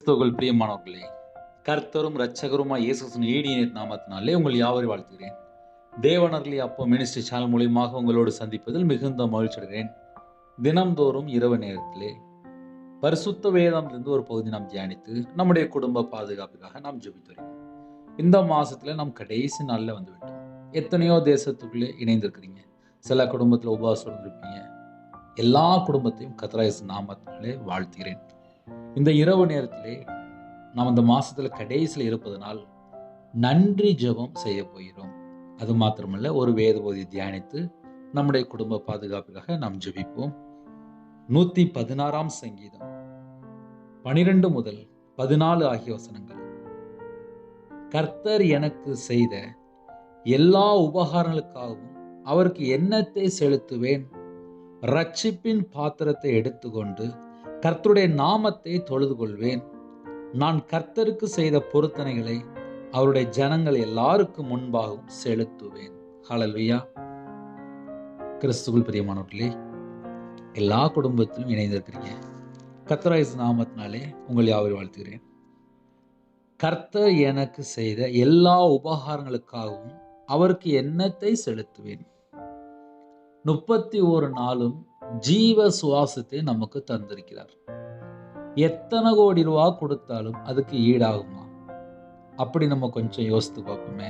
கிறிஸ்துவுக்குள் பிரியமானவர்களே, கர்த்தரும் இரட்சகருமாய் இயேசுவின் ஈடிய நாமத்தினாலே உங்கள் யாவரையும் வாழ்த்துகிறேன். தேவனர்லி அப்போ மினிஸ்ட்ரி சேனல் மூலியமாக உங்களோடு சந்திப்பதில் மிகுந்த மகிழ்ச்சி அடைகிறேன். தினம்தோறும் இரவு நேரத்திலே பரிசுத்த வேதத்திலிருந்து ஒரு பகுதி நாம் தியானித்து நம்முடைய குடும்ப பாதுகாப்புக்காக நாம் ஜெபித்து வருகிறோம். இந்த மாசத்துல நாம் கடைசி நாளில் வந்துவிட்டோம். எத்தனையோ தேசத்துக்குள்ளே இணைந்திருக்கிறீங்க. சில குடும்பத்தில் உபவாசம் இருப்பீங்க. எல்லா குடும்பத்தையும் கர்த்தராகிய இயேசு நாமத்தினாலே வாழ்த்துகிறேன். இந்த இரவு நேரத்திலே நாம் இந்த மாசத்துல கடைசியில் இருப்பதனால் நன்றி ஜெபம் செய்ய போகிறோம். அது மாத்திரமல்ல, ஒரு வேத பகுதியை தியானித்து நம்முடைய குடும்ப பாதுகாப்புக்காக நாம் ஜெபிப்போம். 116 சங்கீதம் 12 முதல் 14 ஆகிய வசனங்கள். கர்த்தர் எனக்கு செய்த எல்லா உபகாரங்களுக்காகவும் அவருக்கு எண்ணத்தை செலுத்துவேன். ரட்சிப்பின் பாத்திரத்தை எடுத்துக்கொண்டு கர்த்தருடைய நாமத்தை தொழுது கொள்வேன். நான் கர்த்தருக்கு செய்த பொருத்தனைகளை அவருடைய ஜனங்கள் எல்லாருக்கும் முன்பாகவும் செலுத்துவேன். ஹல்லேலூயா. கிறிஸ்துவுக்குள் பிரியமானவர்களே, எல்லா குடும்பத்திலும் இணைந்திருக்கிறீங்க. கர்த்தராகிய இயேசு நாமத்தினாலே உங்கள் யாவரையும் வாழ்த்துகிறேன். கர்த்தர் எனக்கு செய்த எல்லா உபகாரங்களுக்காகவும் அவருக்கு எண்ணத்தை செலுத்துவேன். 31 நாளும் ஜீவ சுவாசத்தை நமக்கு தந்திருக்கிறார். எத்தனை கோடி ரூபா கொடுத்தாலும் அதுக்கு ஈடாகுமா? அப்படி நம்ம கொஞ்சம் யோசித்து பார்ப்போமே.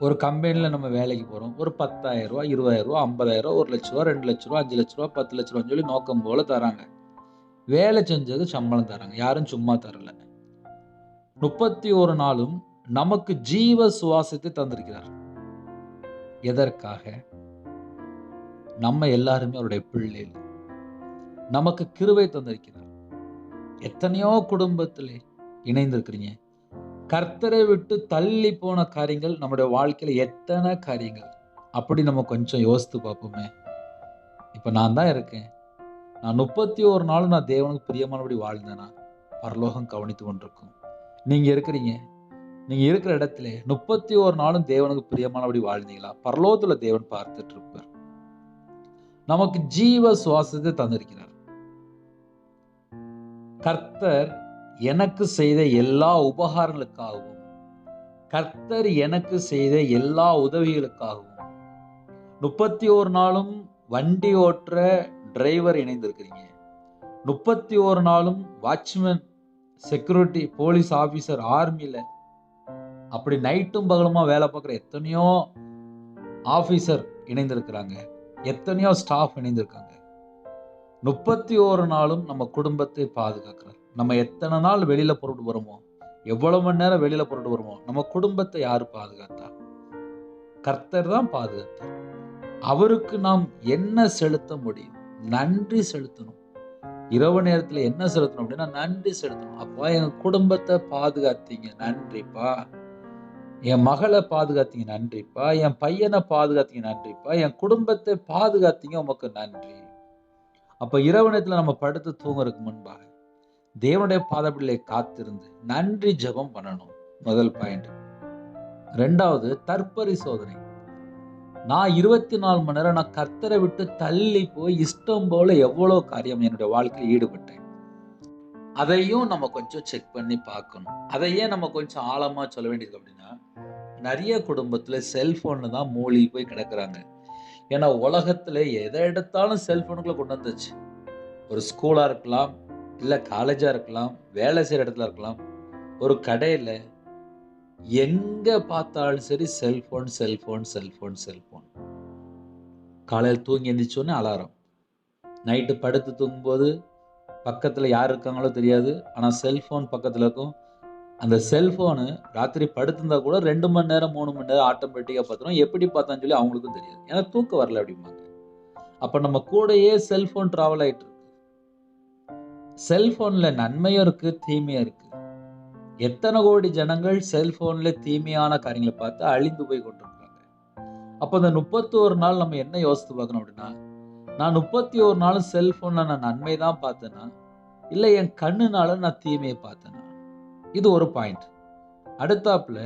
ஒரு கம்பெனியில் நம்ம வேலைக்கு போகிறோம். ஒரு 10,000 ரூபா, 20,000 ரூபா, 50,000 ரூபா, 1 லட்ச ரூபா, 2 லட்ச ரூபா, 5 லட்ச ரூபா, 10 லட்ச ரூபான்னு சொல்லி நோக்கம் போல தராங்க. வேலை செஞ்சது சம்பளம் தராங்க. யாரும் சும்மா தரல. 31 நாளும் நமக்கு ஜீவ சுவாசத்தை தந்திருக்கிறார். எதற்காக? நம்ம எல்லாருமே அவருடைய பிள்ளைகள். நமக்கு கிருபை தந்திருக்கிறார். எத்தனையோ குடும்பத்திலே இணைந்திருக்கிறீங்க. கர்த்தரை விட்டு தள்ளி போன காரியங்கள் நம்முடைய வாழ்க்கையில எத்தனை காரியங்கள். அப்படி நம்ம கொஞ்சம் யோசித்து பார்ப்போமே. இப்ப நான் தான் இருக்கேன். நான் 31 நாளும் நான் தேவனுக்கு பிரியமானபடி வாழ்ந்தேனா பரலோகம் கவனித்து கொண்டிருக்கும். நீங்க இருக்கிறீங்க. நீங்க இருக்கிற இடத்துல 31 நாளும் தேவனுக்கு பிரியமானபடி வாழ்ந்தீங்களா? பரலோகத்துல தேவன் பார்த்துட்டு இருப்பார். நமக்கு ஜீவ சுவாசத்தை தந்திருக்கிறார். கர்த்தர் எனக்கு செய்த எல்லா உபகாரங்களுக்காகவும், கர்த்தர் எனக்கு செய்த எல்லா உதவிகளுக்காகவும் 31 நாளும் வண்டி ஓட்டுற டிரைவர் இணைந்திருக்கிறீங்க. 31 நாளும் வாட்ச்மேன், செக்யூரிட்டி, போலீஸ் ஆபீசர், ஆர்மியில அப்படி நைட்டும் பகலுமா வேலை பார்க்குற எத்தனையோ ஆபீசர் இணைந்திருக்கிறாங்க. எத்தனையோ ஸ்டாஃப் இணைந்திருக்காங்க. 31 நாளும் நம்ம குடும்பத்தை பாதுகாக்கிறார். நம்ம எத்தனை நாள் வெளியில புறப்பட்டு வருமோ, எவ்வளவு மணி நேரம் வெளியில புறப்பட்டு வருமோ, நம்ம குடும்பத்தை யாரு பாதுகாத்தா? கர்த்தர் தான் பாதுகாத்தார். அவருக்கு நாம் என்ன செலுத்த முடியும்? நன்றி செலுத்தணும். இரவு நேரத்துல என்ன செலுத்தணும் அப்படின்னா நன்றி செலுத்தணும். அப்பா, என் குடும்பத்தை பாதுகாத்தீங்க, நன்றிப்பா. என் மகளை பாதுகாத்தீங்க, நன்றிப்பா. என் பையனை பாதுகாத்தீங்க, நன்றிப்பா. என் குடும்பத்தை பாதுகாத்தீங்க, உமக்கு நன்றி. அப்ப இரவு நேரத்துல நம்ம படுத்து தூங்குறதுக்கு முன்பாக தேவனுடைய பாதபிள்ளை காத்திருந்து நன்றி ஜெபம் பண்ணணும். முதல் பாயிண்ட். 2வது, தற்பரிசோதனை. நான் 24 மணி நேரம் நான் கர்த்தரை விட்டு தள்ளி போய் இஷ்டம் போல எவ்வளவு காரியம் என்னுடைய வாழ்க்கையில் ஈடுபட்டேன். அதையும் நம்ம கொஞ்சம் செக் பண்ணி பார்க்கணும். அதையே நம்ம கொஞ்சம் ஆழமா சொல்ல வேண்டியது அப்படின்னா, நிறைய குடும்பத்துல செல்போன்ல தான் மூழ்கி போய் கிடக்குறாங்க. ஏன்னா உலகத்துல எதை எடுத்தாலும் செல்போனுக்குள்ள கொண்டு வந்துச்சு. ஒரு ஸ்கூலா இருக்கலாம், இல்ல காலேஜா இருக்கலாம், வேலை செய்யற இடத்துல இருக்கலாம், ஒரு கடையில, எங்க பார்த்தாலும் சரி செல்போன் செல்போன் செல்போன் செல்போன். காலையில் தூங்கி எந்திரிச்சோன்னே அலாரம். நைட்டு படுத்து தூங்கும்போது பக்கத்துல யார் இருக்காங்களோ தெரியாது. ஆனா செல்போன் பக்கத்துல இருக்கும். அந்த செல்போனு ராத்திரி படுத்திருந்தா கூட 2 மணி நேரம் 3 மணி நேரம் ஆட்டோமேட்டிக்கா பார்த்துரும். எப்படி பார்த்தான்னு சொல்லி அவங்களுக்கும் தெரியாது. ஏன்னா தூக்கம் வரல அப்படிம்பாங்க. அப்ப நம்ம கூடயே செல்போன் டிராவல் ஆயிட்டு இருக்கு. செல்போன்ல நன்மையும் இருக்கு, தீமையும் இருக்கு. எத்தனை கோடி ஜனங்கள் செல்போன்ல தீமையான காரியங்களை பார்த்து அழிந்து போய் கொண்டிருக்காங்க. அப்ப இந்த 31 நாள் நம்ம என்ன யோசித்து பார்க்கணும் அப்படின்னா, நான் 31 நாளும் செல்போன்ல நான் நன்மை தான் பார்த்தேனா, இல்ல என் கண்ணுனால நான் தீமையை பார்த்தேனா? இது ஒரு பாயிண்ட். அடுத்தாப்புல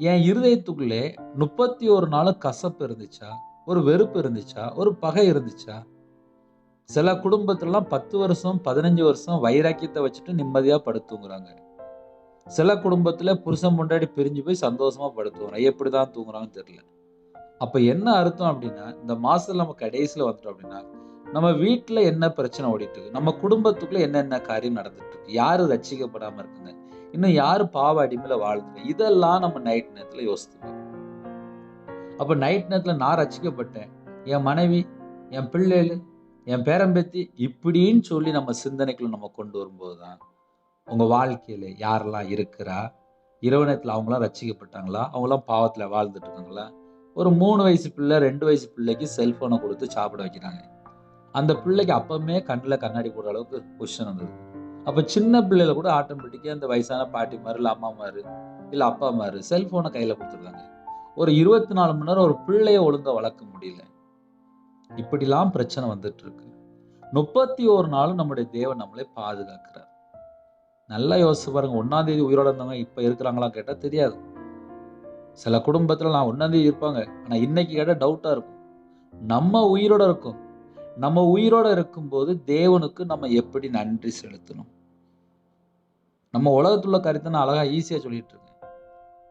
என் இருதயத்துக்குள்ளே 31 நாளும் கசப்பு இருந்துச்சா, ஒரு வெறுப்பு இருந்துச்சா, ஒரு பகை இருந்துச்சா? சில குடும்பத்திலலாம் 10 வருஷம் 15 வருஷம் வைராக்கியத்தை வச்சுட்டு நிம்மதியா படுத்துங்கிறாங்க. சில குடும்பத்துல புருஷன் பொண்டாட்டி பிரிஞ்சு போய் சந்தோஷமா படுத்துங்கிறாங்க. எப்படிதான் தூங்குறாங்கன்னு தெரியல. அப்ப என்ன அர்த்தம் அப்படின்னா, இந்த மாசத்துல நம்ம கடைசியில வந்துட்டோம் அப்படின்னா, நம்ம வீட்டுல என்ன பிரச்சனை ஓடிட்டு இருக்கு, நம்ம குடும்பத்துக்குள்ள என்னென்ன காரியம் நடந்துட்டு இருக்கு, யாரு ரட்சிக்கப்படாம இருக்குங்க, இன்னும் யாரு பாவ அடிமையில வாழ்ந்துங்க, இதெல்லாம் நம்ம நைட் நேரத்துல யோசித்துக்கணும். அப்ப நைட் நேரத்துல நான் ரட்சிக்கப்பட்டேன், என் மனைவி, என் பிள்ளைகள், என் பேரம்பேத்தி இப்படின்னு சொல்லி நம்ம சிந்தனைக்குள்ள நம்ம கொண்டு வரும்போதுதான் உங்க வாழ்க்கையில யாரெல்லாம் இருக்கிறா, இரவு நேரத்துல அவங்களாம் ரட்சிக்கப்பட்டாங்களா, அவங்களாம் பாவத்துல வாழ்ந்துட்டு இருக்காங்களா. ஒரு 3 வயசு பிள்ளை 2 வயசு பிள்ளைக்கு செல்போனை கொடுத்து சாப்பிட வைக்கிறாங்க. அந்த பிள்ளைக்கு அப்பவுமே கண்ணுல கண்ணாடி போடுற அளவுக்கு பொசிஷன் வந்தது. அப்ப சின்ன பிள்ளைல கூட ஆட்டோமேட்டிக்கா இந்த வயசான பாட்டிமாரு இல்ல அம்மாமாரு இல்ல அப்பாமாரு செல்போனை கையில கொடுத்துருக்காங்க. ஒரு 24 மணி நேரம் ஒரு பிள்ளைய ஒழுங்கா வளர்க்க முடியல. இப்படிலாம் பிரச்சனை வந்துட்டு இருக்கு. 31 நாளும் நம்முடைய தேவன் நம்மளை பாதுகாக்கிறார். நல்லா யோசிச்சு பாருங்க. 1ஆம் தேதி உயிரோட இருந்தவங்க இப்ப இருக்கிறாங்களா கேட்டா தெரியாது. சில குடும்பத்துல நான் 1ஆம் தேதி இருப்பாங்க, ஆனா இன்னைக்கு கேட்டா டவுட்டா இருக்கும். நம்ம உயிரோட இருக்கோம். நம்ம உயிரோட இருக்கும்போது தேவனுக்கு நம்ம எப்படி நன்றி செலுத்தணும்? நம்ம உலகத்துள்ள காரியத்தை நான் அழகா ஈஸியா சொல்லிட்டு இருக்கேன்.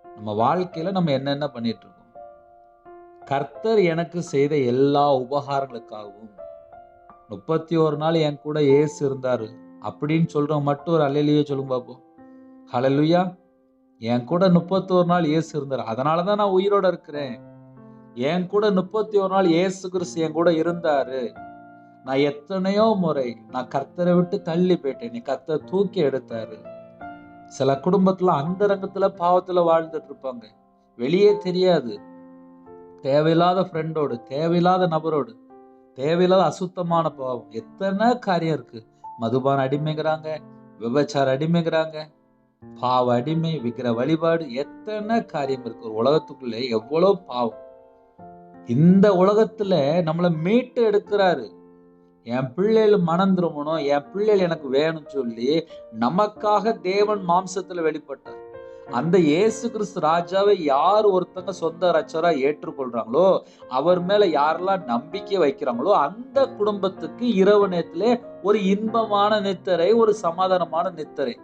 நம்ம வாழ்க்கையில நம்ம என்னென்ன பண்ணிட்டு இருக்கோம்? கர்த்தர் எனக்கு செய்த எல்லா உபகாரங்களுக்காகவும் 31 நாள் என் கூட இயேசு இருந்தாரு அப்படின்னு சொல்றவங்க மட்டும் ஒரு அல்லேலூயா சொல்லுங்க பாப்போம். ஹல்லேலூயா. என் கூட 31 நாள் இயேசு இருந்தாரு, அதனாலதான் நான் உயிரோட இருக்கிறேன். என் கூட 31 நாள் இயேசு கிறிஸ்து என் கூட இருந்தாரு. நான் எத்தனையோ முறை நான் கர்த்தரை விட்டு தள்ளி போயிட்டேன், கர்த்தர் தூக்கி எடுத்தாரு. சில குடும்பத்துல அந்தரங்கத்துல பாவத்துல வாழ்ந்துட்டு இருப்பாங்க, வெளியே தெரியாது. தேவையில்லாத ஃப்ரெண்டோடு, தேவையில்லாத நபரோடு, தேவையில்லாத அசுத்தமான பாவம், எத்தனை காரியம் இருக்கு. மதுபான அடிமைங்கிறாங்க, விபச்சார அடிமைங்கிறாங்க, பாவ அடிமை, விக்கிர வழிபாடு, எத்தனை காரியம் இருக்கு. ஒரு உலகத்துக்குள்ளே எவ்வளவு பாவம். இந்த உலகத்துல நம்மளை மீட்டு எடுக்கிறாரு. என் பிள்ளைகள் மனம் திரும்பணும், என் பிள்ளைகள் எனக்கு வேணும்னு சொல்லி நமக்காக தேவன் மாம்சத்துல வெளிப்பட்டார். அந்த இயேசு கிறிஸ்து ராஜாவை யார் ஒருத்தங்க சொந்த ரட்சகரா ஏற்றுக்கொள்றாங்களோ, அவர் மேல யாரெல்லாம் நம்பிக்கை வைக்கிறாங்களோ, அந்த குடும்பத்துக்கு இரவு நேரத்திலே ஒரு இன்பமான நித்திரை, ஒரு சமாதானமான நித்திரை,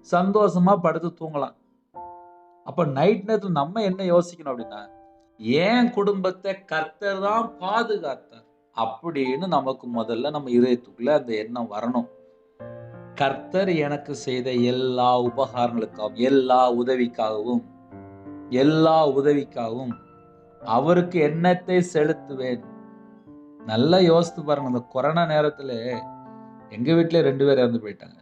சந்தோஷமா படுத்து தூங்கலாம். அப்ப நைட் நேரத்துல நம்ம என்ன யோசிக்கணும் அப்படின்னா, ஏன் குடும்பத்தை கர்த்தர் தான் பாதுகாத்தார் அப்படின்னு நமக்கு முதல்ல நம்ம இதயத்துக்குள்ள அந்த எண்ணம் வரணும். கர்த்தர் எனக்கு செய்த எல்லா உபகாரங்களுக்காகவும், எல்லா உதவிக்காகவும் அவருக்கு எண்ணத்தை செலுத்துவேன். நல்லா யோசித்து பாருங்க. இந்த கொரோனா நேரத்துல எங்க வீட்டுல 2 பேர் இறந்து போயிட்டாங்க.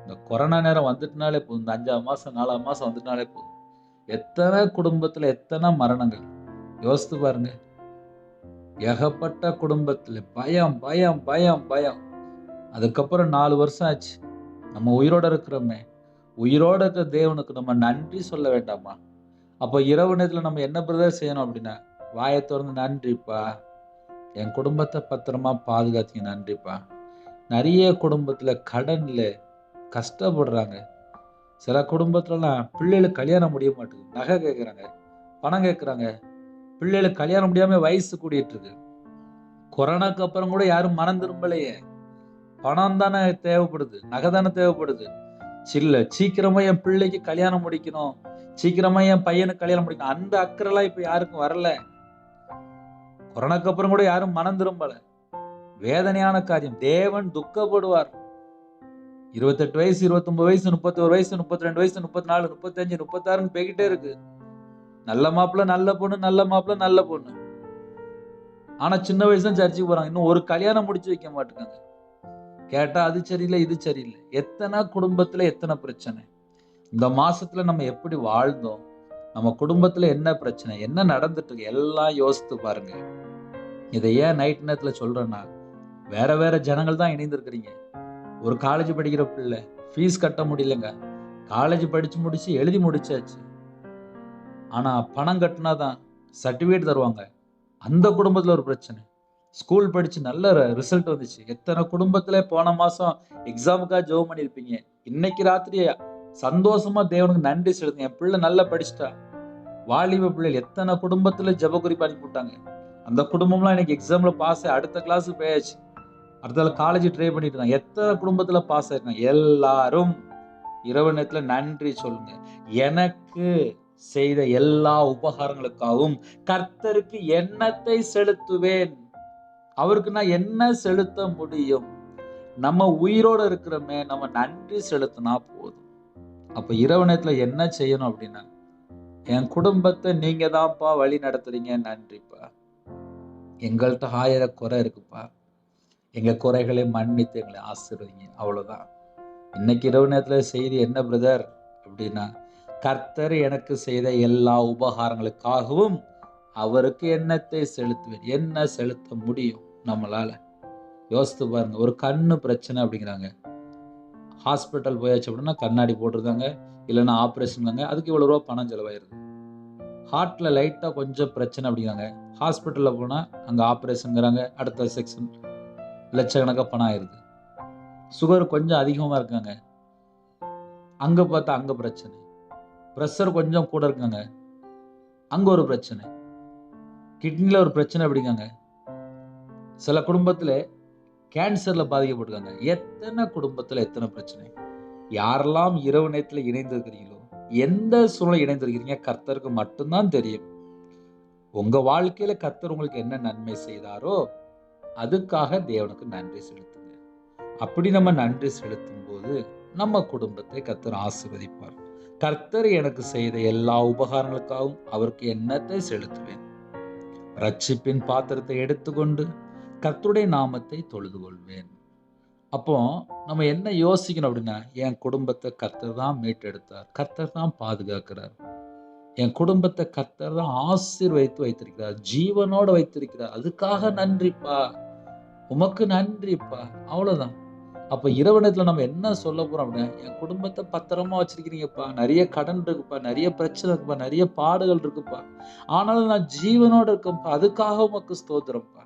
இந்த கொரோனா நேரம் வந்துட்டுனாலே போதும், இந்த 5ஆம் மாசம் 4ஆம் மாசம் வந்துட்டுனாலே போதும், எத்தனை குடும்பத்துல எத்தனை மரணங்கள் யோசித்து பாருங்க. ஏகப்பட்ட குடும்பத்துல பயம் பயம் பயம் பயம். அதுக்கப்புறம் 4 வருஷம் ஆச்சு. நம்ம உயிரோட இருக்கிறோமே, உயிரோட இருக்கிற தேவனுக்கு நம்ம நன்றி சொல்ல வேண்டாமா? அப்ப இரவு நேரத்துல நம்ம என்ன பிரதர் செய்யணும் அப்படின்னா, வாயை திறந்து நன்றிப்பா, என் குடும்பத்தை பத்திரமா பாதுகாத்தீங்க, நன்றிப்பா. நிறைய குடும்பத்துல கடன்ல கஷ்டப்படுறாங்க. சில குடும்பத்துலலாம் பிள்ளைகளுக்கு கல்யாணம் முடிய மாட்டேங்குது, நகை கேட்கறாங்க, பணம் கேட்கறாங்க. பிள்ளைகளுக்கு கல்யாணம் முடியாம வயசு கூடிட்டு இருக்கு. கொரோனாக்கு அப்புறம் கூட யாரும் மனம் திரும்பலையே. பணம் தானே தேவைப்படுது, நகை தானே தேவைப்படுது. சீக்கிரமா என் பிள்ளைக்கு கல்யாணம் முடிக்கணும், சீக்கிரமா என் பையனுக்கு கல்யாணம் முடிக்கணும், அந்த அக்கறைலாம் இப்ப யாருக்கும் வரல. கொரோனாக்கு அப்புறம் கூட யாரும் மனம் திரும்பல. வேதனையான காரியம். தேவன் துக்கப்படுவார். 28 வயசு 29 வயசு 31 வயசு 32 வயசு 34 35 36 போய்கிட்டே இருக்கு. நல்ல மாப்பிள்ள நல்ல பொண்ணு, நல்ல மாப்பிள்ள நல்ல பொண்ணு. ஆனா சின்ன வயசுல சர்ச்சுக்கு போறாங்க, இன்னும் ஒரு கல்யாணம் முடிச்சு வைக்க மாட்டாங்க. கேட்டா அது சரியில்லை, இது சரியில்லை. எத்தனை குடும்பத்துல எத்தனை பிரச்சனை. இந்த மாசத்துல நம்ம எப்படி வாழ்ந்தோம், நம்ம குடும்பத்துல என்ன பிரச்சனை, என்ன நடந்துட்டு இருக்கு, எல்லாம் யோசித்து பாருங்க. இதை ஏன் நைட் நேரத்துல சொல்றேன்னா, வேற வேற ஜனங்கள் தான் இணைந்திருக்கிறீங்க. ஒரு காலேஜ் படிக்கிற பிள்ளை ஃபீஸ் கட்ட முடியலங்க, காலேஜ் படிச்சு முடிச்சு எழுதி முடிச்சாச்சு, ஆனா பணம் கட்டினாதான் சர்டிபிகேட் தருவாங்க. அந்த குடும்பத்துல ஒரு பிரச்சனை. ஸ்கூல் படிச்சு நல்ல ரிசல்ட் வந்துச்சு. எத்தனை குடும்பத்துல போன மாசம் எக்ஸாமுக்காக ஜெபம் பண்ணிருப்பீங்க, இன்னைக்கு ராத்திரி சந்தோஷமா தேவனுக்கு நன்றி செலுத்துங்க, என் பிள்ளை நல்லா படிச்சுட்டா. வாலிப பிள்ளைகள் எத்தனை குடும்பத்துல ஜெப குறிப்பு அனுப்பி விட்டாங்க. அந்த குடும்பம்லாம் இன்னைக்கு எக்ஸாம்ல பாஸ், அடுத்த கிளாஸ் போயாச்சு. அடுத்தது காலேஜ் ட்ரை பண்ணிட்டு இருக்காங்க. எத்தனை குடும்பத்துல பாஸ் ஆயிருக்காங்க? எல்லாரும் இரவு நேரத்துல நன்றி சொல்லுங்க. எனக்கு செய்த எல்லா உபகாரங்களுக்காகவும் கர்த்தருக்கு எண்ணத்தை செலுத்துவேன். அவருக்கு நான் என்ன செலுத்த முடியும்? நம்ம உயிரோட இருக்கிறோமே, நம்ம நன்றி செலுத்தினா போதும். அப்ப இரவு நேரத்துல என்ன செய்யணும் அப்படின்னா, என் குடும்பத்தை நீங்க தான்ப்பா வழி நடத்துறீங்க, நன்றிப்பா. எங்கள்கிட்ட 1000 குறை இருக்குப்பா. எங்க குறைகளை மன்னித்து எங்களை ஆசீர்வதிங்க. அவ்வளவுதான். இன்னைக்கு இரவு நேரத்துல செய்தி என்ன பிரதர் அப்படின்னா, கர்த்தர் எனக்கு செய்த எல்லா உபகாரங்களுக்காகவும் அவருக்கு எண்ணத்தை செலுத்துவேன். என்ன செலுத்த முடியும் நம்மளால? யோசித்து பாருங்க. ஒரு கண்ணு பிரச்சனை அப்படிங்கிறாங்க. ஹாஸ்பிட்டல் போயாச்சு அப்படின்னா கண்ணாடி போட்டிருக்காங்க, இல்லைன்னா ஆப்ரேஷன், அதுக்கு இவ்வளவு ரூபா பணம் செலவாயிருது. ஹார்ட்ல லைட்டா கொஞ்சம் பிரச்சனை அப்படிங்கிறாங்க. ஹாஸ்பிட்டல்ல போனா அங்க ஆப்ரேஷன்ங்கிறாங்க, அடுத்த செக்ஷன் லட்சக்கணக்கா பணம் ஆயிருது. சுகர் கொஞ்சம் அதிகமா இருக்காங்க, அங்க பார்த்தா அங்க பிரச்சனை. பிரஷர் கொஞ்சம் கூட இருக்காங்க, அங்க ஒரு பிரச்சனை. கிட்னில ஒரு பிரச்சனை அப்படிங்காங்க. சில குடும்பத்துல கேன்சர்ல பாதிக்கப்பட்டிருக்காங்க. எத்தனை குடும்பத்துல எத்தனை பிரச்சனை. யாரெல்லாம் இரவு நேரத்துல இணைந்திருக்கிறீங்களோ, எந்த சூழ்நிலை இணைந்திருக்கிறீங்க, கர்த்தருக்கு மட்டும்தான் தெரியும். உங்க வாழ்க்கையில கர்த்தர் உங்களுக்கு என்ன நன்மை செய்தாரோ அதுக்காக தேவனுக்கு நன்றி செலுத்துங்க. அப்படி நம்ம நன்றி செலுத்தும் போது நம்ம குடும்பத்தை கர்த்தர் ஆசீர்வதிப்பார். கர்த்தர் எனக்கு செய்த எல்லா உபகாரங்களுக்காகவும் அவருக்கு எண்ணத்தை செலுத்துவேன். ரட்சிப்பின் பாத்திரத்தை எடுத்துக்கொண்டு கர்த்தருடைய நாமத்தை தொழுது கொள்வேன். அப்போ நம்ம என்ன யோசிக்கணும் அப்படின்னா, என் குடும்பத்தை கர்த்தர் தான் மீட்டெடுத்தார், கர்த்தர் தான் பாதுகாக்கிறார், என் குடும்பத்தை கர்த்தர் தான் ஆசீர்வதித்து வைத்திருக்கிறார், ஜீவனோட வைத்திருக்கிறார், அதுக்காக நன்றிப்பா, உமக்கு நன்றிப்பா. அவ்வளவுதான். அப்ப இரவு நேரத்துல நம்ம என்ன சொல்ல போறோம் அப்படின்னா, என் குடும்பத்தை பத்திரமா வச்சிருக்கிறீங்கப்பா, நிறைய கடன் இருக்குப்பா, நிறைய பிரச்சனை இருக்குப்பா, நிறைய பாடுகள் இருக்குப்பா, ஆனாலும் நான் ஜீவனோட இருக்கேன்ப்பா, அதுக்காக உமக்கு ஸ்தோத்திரம்ப்பா.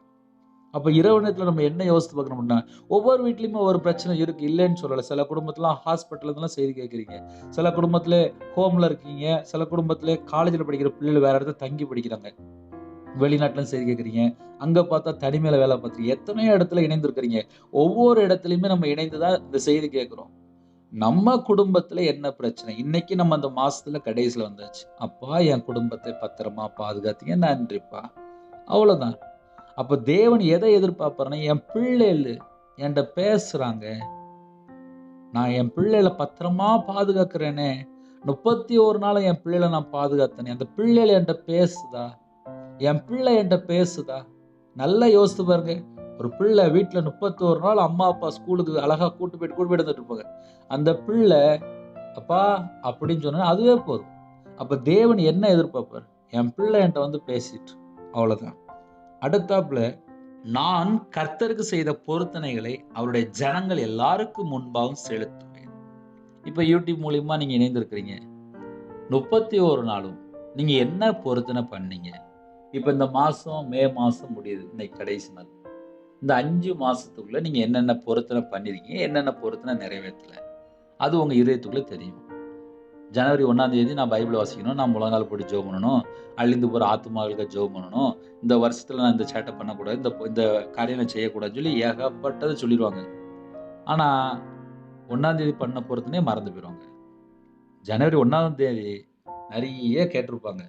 அப்ப இரவு நேரத்துல நம்ம என்ன யோசித்து பார்க்கணும்னா, ஒவ்வொரு வீட்லயுமே ஒரு பிரச்சனை இருக்கு, இல்லைன்னு சொல்லல. சில குடும்பத்துல ஹாஸ்பிட்டல்ல இருந்தெல்லாம் செய்தி கேட்குறீங்க, சில குடும்பத்துல ஹோம்ல இருக்கீங்க, சில குடும்பத்துல காலேஜ்ல படிக்கிற பிள்ளைகள் வேற இடத்துல தங்கி படிக்கிறாங்க, வெளிநாட்டுல செய்தி கேட்குறீங்க, அங்க பார்த்தா தனிமையில வேலை பார்த்துறீங்க, எத்தனையோ இடத்துல இணைந்திருக்கிறீங்க. ஒவ்வொரு இடத்துலயுமே நம்ம இணைந்துதான் இந்த செய்தி கேட்கிறோம். நம்ம குடும்பத்துல என்ன பிரச்சனை? இன்னைக்கு நம்ம அந்த மாசத்துல கடைசியில வந்தாச்சு. அப்பா என் குடும்பத்தை பத்திரமா பாதுகாத்தீங்க, நன்றிப்பா. அவ்வளவுதான். அப்ப தேவன் எதை எதிர்பார்ப்பாருன்னா, என் பிள்ளைகள் என்கிட்ட பேசுறாங்க, நான் என் பிள்ளைகளை பத்திரமா பாதுகாக்கிறேனே, 31 நாள் என் பிள்ளைகளை நான் பாதுகாத்தேனே, அந்த பிள்ளைகள் என்கிட்ட பேசுதா? என் பிள்ளை என்கிட்ட பேசுதா? நல்லா யோசித்து பாருங்க. ஒரு பிள்ளை வீட்டுல 31 நாள் அம்மா அப்பா ஸ்கூலுக்கு அழகா கூட்டு போயிட்டு வந்துட்டு இருப்பாங்க. அந்த பிள்ளை அப்பா அப்படின்னு சொன்னா அதுவே போதும். அப்ப தேவன் என்ன எதிர்பார்ப்பார்? என் பிள்ளை என்கிட்ட வந்து பேசிட்டு, அவ்வளவுதான். அடுத்தாப்புல, நான் கர்த்தருக்கு செய்த பொருத்தனைகளை அவருடைய ஜனங்கள் எல்லாருக்கும் முன்பாகவும் செலுத்துவேன். இப்ப யூடியூப் மூலியமா நீங்க இணைந்திருக்கிறீங்க. 31 நாளும் நீங்க என்ன பொருத்தனை பண்ணீங்க? இப்ப இந்த மாசம் மே மாசம் முடியுது, இன்னைக்கு கடைசி நாள். இந்த 5 மாசத்துக்குள்ள நீங்க என்னென்ன பொருத்தனை பண்ணிருக்கீங்க, என்னென்ன பொருத்தனை நிறைவேற்றல, அது உங்க இதயத்துக்குள்ள தெரியும். ஜனவரி 1ஆம் தேதி நான் பைபிள் வாசிக்கணும், நான் முழங்கால் போட்டு ஜெபம் பண்ணணும், அழிந்து போற ஆத்துமாக்களுக்கு ஜெபம் பண்ணணும், இந்த வருஷத்துல நான் இந்த சேட்டை பண்ணக்கூடாது, இந்த காரியம் நான் செய்யக்கூடாதுன்னு சொல்லி ஏகப்பட்டதை சொல்லிடுவாங்க. ஆனா 1ஆம் தேதி பண்ண பொருத்தனையே மறந்து போயிடுவாங்க. ஜனவரி 1ஆம் தேதி நிறைய கேட்டிருப்பாங்க,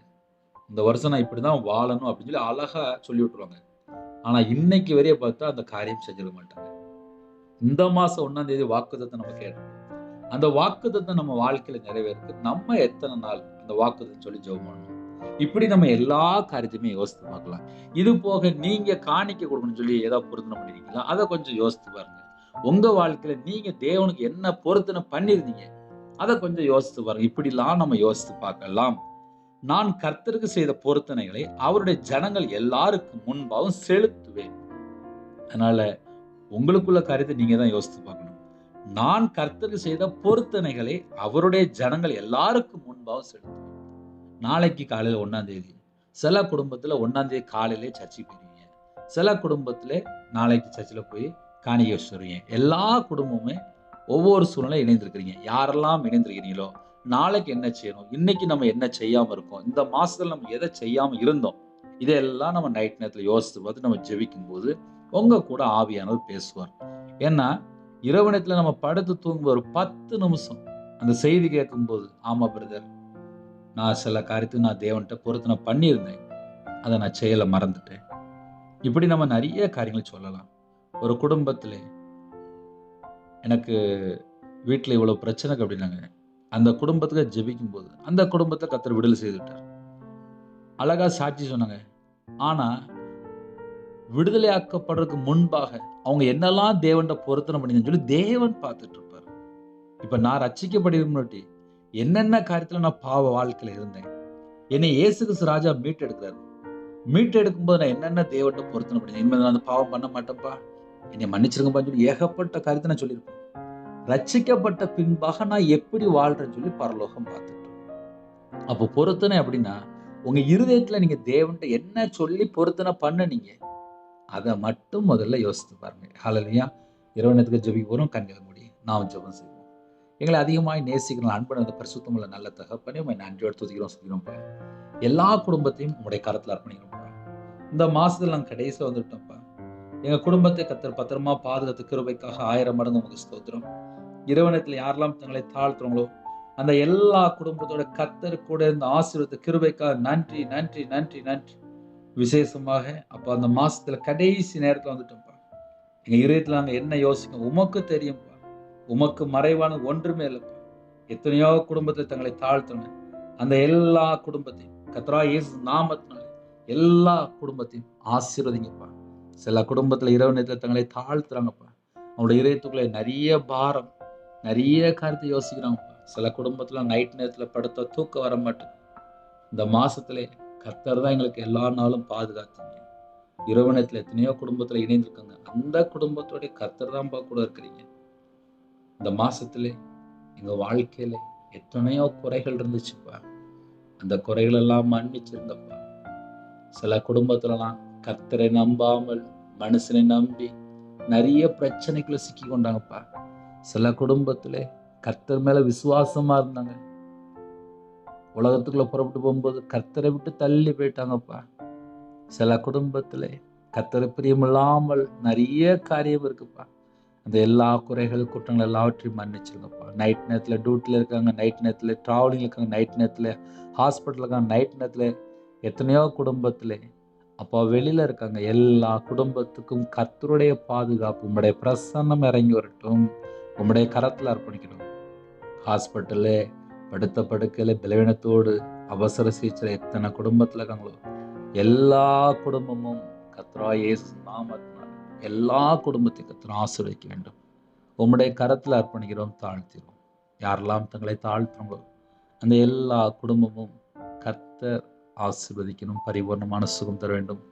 இந்த வருஷம் நான் இப்படிதான் வாழணும் அப்படின்னு சொல்லி அழகா சொல்லி விட்டுருவாங்க. ஆனா இன்னைக்கு வரைய பார்த்தா அந்த காரியம் செஞ்சிட மாட்டாங்க. இந்த மாசம் 1ஆம் தேதி வாக்குத்தத்தம் நம்ம கேட்டோம். அந்த வாக்குத்தத்தம் நம்ம வாழ்க்கையில நிறைவேறுது. நம்ம எத்தனை நாள் அந்த வாக்குத்தத்தம் சொல்லி ஜெபம் பண்ணணும். இப்படி நம்ம எல்லா காரியத்தையுமே யோசித்து பார்க்கலாம். இது போக நீங்க காணிக்கை கொடுக்கணும்னு சொல்லி ஏதாவது பொருத்தனை பண்ணிருக்கீங்களா? அதை கொஞ்சம் யோசித்து பாருங்க. உங்க வாழ்க்கையில நீங்க தேவனுக்கு என்ன பொருத்தனை பண்ணிருந்தீங்க, அதை கொஞ்சம் யோசித்து பாருங்க. இப்படிலாம் நம்ம யோசித்து பார்க்கலாம். நான் கர்த்தருக்கு செய்த பொருத்தனைகளை அவருடைய ஜனங்கள் எல்லாருக்கும் முன்பாகவும் செலுத்துவேன். அதனால உங்களுக்குள்ள காரியத்தை நீங்க தான் யோசித்து பார்க்கணும். நான் கர்த்தருக்கு செய்த பொருத்தனைகளை அவருடைய ஜனங்கள் எல்லாருக்கும் முன்பாகவும் செலுத்துவேன். நாளைக்கு காலையில 1ஆம் தேதி சில குடும்பத்துல 1ஆம் தேதி காலையிலே சர்ச்சுக்கு போயிருவீங்க, சில குடும்பத்துல நாளைக்கு சர்ச்சில் போய் காணிக்கை வச்சுட்டு வருவீங்க. எல்லா குடும்பமுமே ஒவ்வொரு சூழ்நிலை இணைந்திருக்கிறீங்க. யாரெல்லாம் இணைந்திருக்கிறீங்களோ நாளைக்கு என்ன செய்யணும், இன்னைக்கு நம்ம என்ன செய்யாம இருக்கோம், இந்த மாசத்துல நம்ம எதை செய்யாம இருந்தோம், இதெல்லாம் நம்ம நைட் நேரத்துல யோசித்து பார்த்து நம்ம ஜெபிக்கும் போது உங்க கூட ஆவியானவர் பேசுவார். ஏன்னா இரவு நேரத்துல நம்ம படுத்து தூங்கும்போது ஒரு 10 நிமிஷம் அந்த செய்தி கேட்கும்போது, ஆமா பிரதர், நான் சில காரியத்துக்கு நான் தேவன்ட்ட பொருத்தனை பண்ணியிருந்தேன், அதை நான் செய்யல, மறந்துட்டேன். இப்படி நம்ம நிறைய காரியங்கள் சொல்லலாம். ஒரு குடும்பத்திலே எனக்கு வீட்டில் இவ்வளவு பிரச்சனைக்கு அப்படின்னாங்க, அந்த குடும்பத்துக்கு ஜெபிக்கும் போது அந்த குடும்பத்தை கர்த்தர் விடுதலை செய்து விட்டார். அழகா சாட்சி சொன்னாங்க. ஆனா விடுதலையாக்கப்படுறதுக்கு முன்பாக அவங்க என்னெல்லாம் தேவன்ட்ட பொருத்தனை பண்ணிங்கன்னு சொல்லி தேவன் பார்த்துட்டு இருப்பார். இப்ப நான் ரட்சிக்கப்படுவதற்கு என்னென்ன காரியத்துல நான் பாவ வாழ்க்கையில இருந்தேன், என்னை இயேசு கிறிஸ்து ராஜா மீட்டெடுக்கிறார். மீட்டெடுக்கும்போது நான் என்னென்ன தேவன்ட்ட பொருத்தனை பண்ணினேன், இனிமேல் நான் அந்த பாவம் பண்ண மாட்டேன்ப்பா, என்னை மன்னிச்சிருங்கப்பான்னு சொல்லி ஏகப்பட்ட காரியத்தை நான் சொல்லியிருப்பேன். ரட்சிக்கப்பட்ட பின்பாக நான் எப்படி வாழ்றேன்னு சொல்லி பரலோகம் பார்த்துட்டு. அப்போ பொருத்தனை அப்படின்னா உங்க இருதயத்துல நீங்க தேவன்ட்ட என்ன சொல்லி பொருத்தனை பண்ணுனீங்க, அதை மட்டும் முதல்ல யோசித்து பாருங்க. ஹல்லேலூயா. இரவு நேரத்துக்கு ஜெபிக்க போறோம். கண்களை மூடி நாம் ஜெபம் செய்வோம். எங்களை அதிகமாய் நேசிக்கிற அன்புள்ள பரிசுத்தமுள்ள நல்ல தகப்பனே, உம்மை நன்றியோடு துதிக்கிறோம், சொல்கிறோம்ப்பா. எல்லா குடும்பத்தையும் உங்களுடைய கரத்துல அர்ப்பணிக்கிறோம்ப்பா. இந்த மாசத்துல நாங்கள் கடைசியில் வந்துட்டோம்ப்பா. எங்க குடும்பத்தை கர்த்தர் பத்திரமா பாதுகாத்து கிருபைக்காக 1000 மடங்கு உங்களுக்கு ஸ்தோத்திரம். இரவு நேரத்தில் யாரெல்லாம் தங்களை தாழ்த்துறோங்களோ அந்த எல்லா குடும்பத்தோட கர்த்தர் கூட இந்த ஆசீர்வாத கிருபைக்காக நன்றி நன்றி நன்றி நன்றி. விசேஷமாக அப்ப அந்த மாசத்துல கடைசி நேரத்துல வந்துட்டோம்ப்பா. எங்க இதயத்துல நாங்க என்ன யோசிக்கணும் உமக்கு தெரியும்ப்பா. உமக்கு மறைவான ஒன்றுமே இல்லைப்பா. எத்தனையோ குடும்பத்தை தங்களை தாழ்த்தணும். அந்த எல்லா குடும்பத்தையும் கர்த்தராகிய இயேசு நாமத்தினால எல்லா குடும்பத்தையும் ஆசீர்வதிங்கப்பா. சில குடும்பத்துல இரவு நேரத்துல தங்களை தாழ்த்துறாங்கப்பா. அவங்களுடைய இதயத்துக்குள்ள நிறைய பாரம், நிறைய காரியத்தை யோசிக்கிறாங்கப்பா. சில குடும்பத்துல நைட் நேரத்துல படுத்தா தூக்கம் வர மாட்டேங்குது. இந்த மாசத்துல கர்த்தர் தான் எங்களுக்கு எல்லா நாளும் பாதுகாத்தீங்க. இரவு நேரத்துல எத்தனையோ குடும்பத்துல இணைந்திருக்காங்க. அந்த குடும்பத்தோட கர்த்தர் தான்ப்பா கூட இருக்கிறீங்க. இந்த மாசத்துல எங்க வாழ்க்கையில எத்தனையோ குறைகள் இருந்துச்சுப்பா. அந்த குறைகள் எல்லாம் மன்னிச்சிருங்கப்பா. சில குடும்பத்துலலாம் கர்த்தரை நம்பாமல் மனுஷனை நம்பி நிறைய பிரச்சனைக்குள்ள சிக்கி கொண்டாங்கப்பா. சில குடும்பத்துல கர்த்தர் மேல விசுவாசமா இருந்தாங்க. உலகத்துக்குள்ள புறப்பட்டு போகும்போது கர்த்தரை விட்டு தள்ளி போயிட்டாங்கப்பா. சில குடும்பத்துல கர்த்தரை பிரியமில்லாமல் நிறைய காரியம் இருக்குப்பா. அந்த எல்லா குறைகள் குற்றங்கள் எல்லாவற்றையும் மன்னிச்சிருங்கப்பா. நைட் நேரத்துல டியூட்டில இருக்காங்க, நைட் நேரத்துல டிராவலிங் இருக்காங்க, நைட் நேரத்துல ஹாஸ்பிட்டல் இருக்காங்க, நைட் நேரத்துல எத்தனையோ குடும்பத்துல அப்பா வெளியில இருக்காங்க. எல்லா குடும்பத்துக்கும் கர்த்தருடைய பாதுகாப்பு உம்முடைய பிரசன்னம் இறங்கி வரட்டும். உம்முடைய கரத்துல அர்ப்பணிக்கிறோம். ஹாஸ்பிட்டல்ல படுத்த படுக்கையில பலவீனத்தோடு அவசர சிகிச்சை எத்தனை குடும்பத்துல இருக்காங்களோ எல்லா குடும்பமும் கர்த்தராகிய இயேசு நாமத்தினால எல்லா குடும்பத்தையும் கர்த்தர் ஆசீர்வதிக்க வேண்டும். உம்முடைய கரத்துல அர்ப்பணிக்கிறோம், தாழ்த்திரோம். யாரெல்லாம் தங்களை தாழ்த்துறாங்களோ அந்த எல்லா குடும்பமும் கர்த்தர் ஆசீர்வதிக்கணும், பரிபூர்ணமான சுகம் தர வேண்டும்.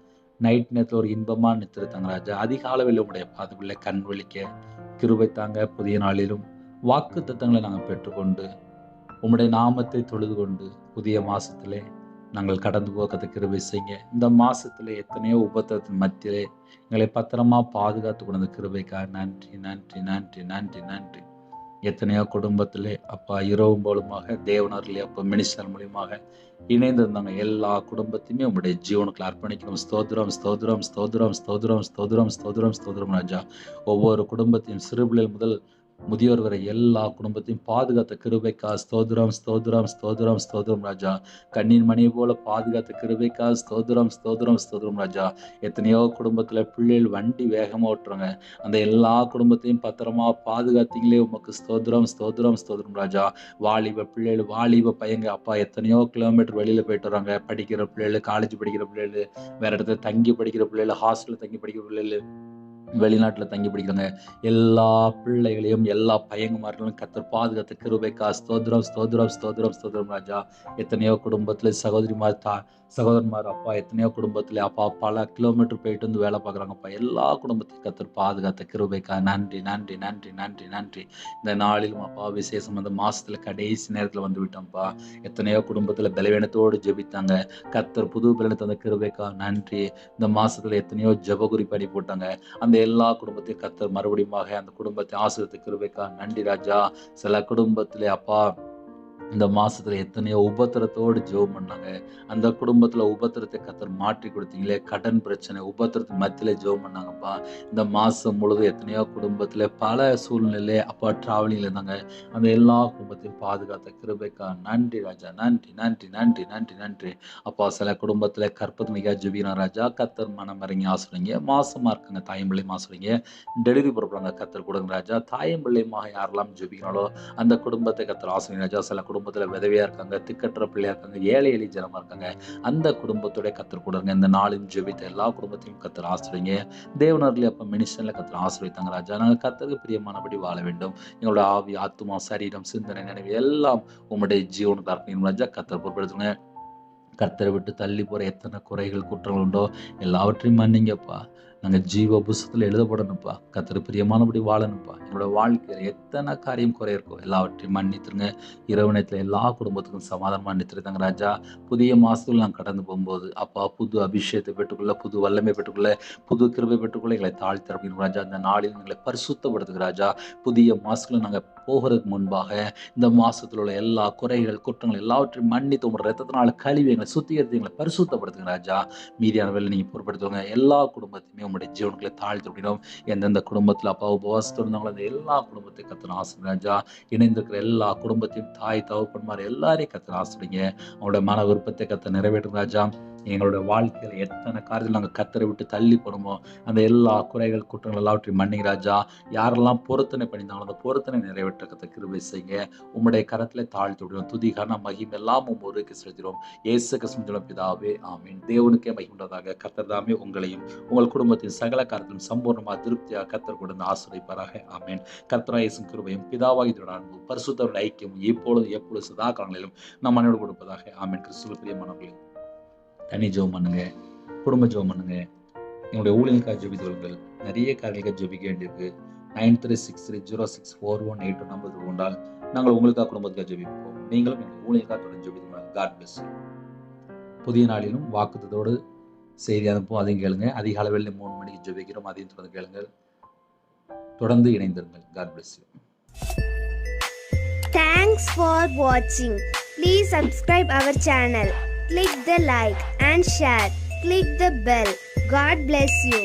நைட் நேரத்தில் ஒரு இன்பமான நித்திரை தாங்க ராஜா. அதிக அளவில் உங்களுடைய பாதவில்லை கண் விழிக்க கிருபை தாங்க. புதிய நாளிலும் வாக்கு தத்தங்களை நாங்கள் பெற்றுக்கொண்டு உம்முடைய நாமத்தை தொழுது கொண்டு புதிய மாசத்திலே நாங்கள் கடந்து போக கிருபை செய்யுங்க. இந்த மாசத்திலே எத்தனையோ உபத்திரத்தின் மத்தியிலே எங்களை பத்திரமா பாதுகாத்து கொண்ட கிருபைக்காக நன்றி நன்றி நன்றி நன்றி நன்றி. எத்தனையோ குடும்பத்திலே அப்பா இரவும் போலுமாக தேவனர்லே அப்போ மினிஸ்டர் மூலியமாக இணைந்திருந்தாங்க. எல்லா குடும்பத்தையுமே உங்களுடைய ஜீவனுக்குள்ள அர்ப்பணிக்கணும். ஸ்தோத்திரம் ஸ்தோத்திரம் ஸ்தோத்திரம் ஸ்தோத்திரம் ஸ்தோத்திரம் ஸ்தோத்திரம் ஸ்தோத்திரம் ராஜா. ஒவ்வொரு குடும்பத்தையும் சிறுபிள்ளைகள் முதல் முதியோர் வரை எல்லா குடும்பத்தையும் பாதுகாத்த கிருபைக்கா ஸ்தோத்திரம் ஸ்தோத்திரம் ஸ்தோத்திரம் ஸ்தோத்திரம் ராஜா. கண்ணீர் மணி போல பாதுகாத்த கிருபைக்கா ஸ்தோத்திரம் ஸ்தோத்திரம் ஸ்தோத்திரம் ராஜா. எத்தனையோ குடும்பத்துல பிள்ளைகள் வண்டி வேகமா ஓட்டுறாங்க. அந்த எல்லா குடும்பத்தையும் பத்திரமா பாதுகாத்தீங்களே உமக்கு ஸ்தோத்திரம் ஸ்தோத்திரம் ஸ்தோத்திரம் ராஜா. வாலிப பிள்ளைகள் வாலிப பையங்க அப்பா எத்தனையோ கிலோமீட்டர் வெளியில போயிட்டு வராங்க. படிக்கிற பிள்ளைகள், காலேஜ் படிக்கிற பிள்ளைகள், வேற இடத்துல தங்கி படிக்கிற பிள்ளைகள், ஹாஸ்டல்ல தங்கி படிக்கிற பிள்ளைகள், வெளிநாட்டுல தங்கி படிக்கிறாங்க. எல்லா பிள்ளைகளையும் எல்லா பையன்மார்களும் கர்த்தர் பாதுகாத்த கிருபைக்கா ஸ்தோத்திரம் ஸ்தோத்திரம் ஸ்தோத்திரம் ஸ்தோத்திரம் ராஜா. எத்தனையோ குடும்பத்துல சகோதரன்மார் அப்பா எத்தனையோ குடும்பத்துல அப்பா பல கிலோமீட்டர் போயிட்டு வந்து வேலை பார்க்குறாங்கப்பா. எல்லா குடும்பத்தையும் கர்த்தர் பாதுகாத்த கிருபைக்கா நன்றி நன்றி நன்றி நன்றி நன்றி. இந்த நாளிலும் அப்பா விசேஷம் அந்த மாசத்துல கடைசி நேரத்துல வந்து விட்டோம்ப்பா. எத்தனையோ குடும்பத்துல பலவீனத்தோடு ஜெபித்தாங்க. கர்த்தர் புது பலனை தந்த கிருபைக்கா நன்றி. இந்த மாசத்துல எத்தனையோ ஜெப குறிப்பு அனுப்பி போட்டாங்க. அந்த எல்லா குடும்பத்தையும் கர்த்தர் மறுபடியும் அந்த குடும்பத்தை ஆசீர்வதித்த கிருபைக்கா நன்றி ராஜா. சில குடும்பத்திலே அப்பா இந்த மாசத்துல எத்தனையோ உபத்திரத்தோடு ஜெபம் பண்ணாங்க. அந்த குடும்பத்துல உபத்திரத்தை கர்த்தர் மாற்றி கொடுத்தீங்களே. கடன் பிரச்சனை, உபத்திரத்தின் மத்தியில ஜெபம் பண்ணாங்கப்பா. இந்த மாசம் முழுவதும் எத்தனையோ குடும்பத்துல பல சூழ்நிலை அப்பா டிராவலிங்ல இருந்தாங்க. அந்த எல்லா குடும்பத்தையும் பாதுகாத்த கிருபைக்கா நன்றி ராஜா. நன்றி நன்றி நன்றி நன்றி நன்றி அப்பா. சில குடும்பத்துல கற்பத்தினிக்கா ஜெபினா ராஜா, கர்த்தர் மனம் இறங்கி ஆசிரியங்க. மாசமா இருக்காங்க, தாயும் பிள்ளையும் ஆசிரியங்க. டெலிவரி போடுறாங்க, கர்த்தர் கொடுங்க ராஜா. தாயும் பிள்ளையுமாக யாரெல்லாம் ஜெபிக்கிறாங்களோ அந்த குடும்பத்தை கர்த்தர் ஆசிரியங்க ராஜா. சில குடும்பத்துல விதவையா இருக்காங்க, திக்கற்ற பிள்ளையா இருக்காங்க, ஏழை எளிய ஜனமா இருக்காங்க. அந்த குடும்பத்தோட கர்த்தர் கொடுங்க. இந்த நாளின் ஜெபித்த எல்லா குடும்பத்தையும் கர்த்தர் ஆசிரியங்க. தேவனர்ல அப்ப மினிஸ்டர்ல கர்த்தர் ஆசிரியத்தாங்க ராஜா. நாங்க கர்த்தருக்கு பிரியமானபடி வாழ வேண்டும். எங்களோட ஆவி, ஆத்துமா, சரீரம், சிந்தனை, நினைவு எல்லாம் உம்முடைய ஜீவனுக்கு அர்ப்பணிக்கணும் ராஜா. கர்த்தர் பொறுப்படுத்துங்க. கர்த்தரை விட்டு தள்ளி போற எத்தனை குறைகள், குற்றங்கள் உண்டோ எல்லாவற்றையும் மன்னிங்கப்பா. நாங்க ஜீவ புஸ்தகத்துல எழுதப்படணும்ப்பா. கர்த்தர் பிரியமானபடி வாழணும்ப்பா. எங்களோட வாழ்க்கையில எத்தனை காரியம் குறை இருக்கோ எல்லாவற்றையும் மன்னித்துருங்க. இரவு நேரத்துல எல்லா குடும்பத்துக்கும் சமாதானம் மன்னித்துருந்தாங்க ராஜா. புதிய மாசத்துல நாங்கள் கடந்து போகும்போது அப்பா, புது அபிஷேகத்தை பெற்றுக்கொள்ள, புது வல்லமை பெற்றுக்கொள்ள, புது கிருபை பெற்றுக்கொள்ள எங்களை தாழ்த்தி அப்படின்னு ராஜா. அந்த நாளில் எங்களை பரிசுத்தப்படுத்துங்க ராஜா. புதிய மாசத்துல நாங்க போகிறதுக்கு முன்பாக இந்த மாசத்துல உள்ள எல்லா குறைகள், குற்றங்கள் எல்லாவற்றையும் மன்னித்து உங்களோட ரத்தத்தினால கழுவி எங்களை சுத்திகரித்து எங்களை பரிசுத்தப்படுத்துங்க ராஜா. மீதியான வேலை நீங்க பொறுப்படுத்துவாங்க. எல்லா குடும்பத்தையுமே உங்களுடைய ஜீவன்களை தாழ்த்தி விடணும். எந்தெந்த குடும்பத்துல அப்பா உபவாசத்தோடு இருந்தாங்களோ அந்த எல்லா குடும்பத்தையும் கர்த்தர் ஆசீர்வதிங்க ராஜா. இணைந்திருக்கிற எல்லா குடும்பத்தையும் தாய் தகப்பன்மார் எல்லாரையும் கர்த்தர் ஆசீர்வதிங்க. அவங்களோட மன விருப்பத்தை கர்த்தர் நிறைவேற்றுங்க ராஜா. எங்களோட வாழ்க்கையில எத்தனை காரியத்தில் நாங்கள் கர்த்தரை விட்டு தள்ளி போடுமோ அந்த எல்லா குறைகள், குற்றங்கள் எல்லாவற்றையும் மன்னிங்க ராஜா. யாரெல்லாம் பொருத்தனை பண்ணியிருந்தாங்களோ அந்த பொருத்தனை நிறைவேற்ற கர்த்தர் கிருபை செய்யுங்க. உம்முடைய கரத்துல தாழ்த்தி விடுவோம். துதி, கன, மகிமை எல்லாம் ஒருவருக்கு செலுத்துகிறோம். இயேசு கிறிஸ்துவின் பிதாவே, ஆமென். தேவனுக்கே மகிமையுண்டாதாக. கர்த்தர் தாமே உங்களையும் உங்கள் குடும்பத்தின் சகல காரியத்திலும் சம்பூர்ணமாக திருப்தியாக கர்த்தர் கொடுத்து ஆசீர்வதிப்பாராக. ஆமென். கர்த்தராகிய இயேசு கிருபையும் பிதாவாகிய தேவனுடைய அன்பும் பரிசுத்தருடைய ஐக்கியமும் இப்பொழுது சதா காலங்களிலும் நம் அனைவரோடு கொடுப்பதாக. ஆமென். கிறிஸ்துவுக்குள் பிரியமானவர்களே, தனி ஜெபம் பண்ணுங்க, குடும்ப ஜெபம் பண்ணுங்க. என்னுடைய ஊழியர்களுக்காக ஜெபித்துள்ளுங்கள். நிறைய காரியங்களுக்காக ஜெபிக்க வேண்டியிருக்கு. 9363064182 நம்பர் கொண்டால் நாங்கள் உங்களுக்காக குடும்பத்துக்காக ஜெபிப்போம். நீங்களும் எங்கள் ஊழியர்களுக்காக தொடர்ந்து ஜெபித்துள்ளாங்க. God bless you. புதிய நாளிலும் வாக்குத்தத்தோடு செய்தி அனுப்பும். அதையும் கேளுங்க. அதிக அளவில் 3 மணிக்கு ஜெபிக்கிறோம். அதையும் தொடர்ந்து கேளுங்கள். தொடர்ந்து இணைந்திருங்கள். God bless you. Thanks for watching. Please subscribe our channel. Click the like and share. Click the bell. God bless you.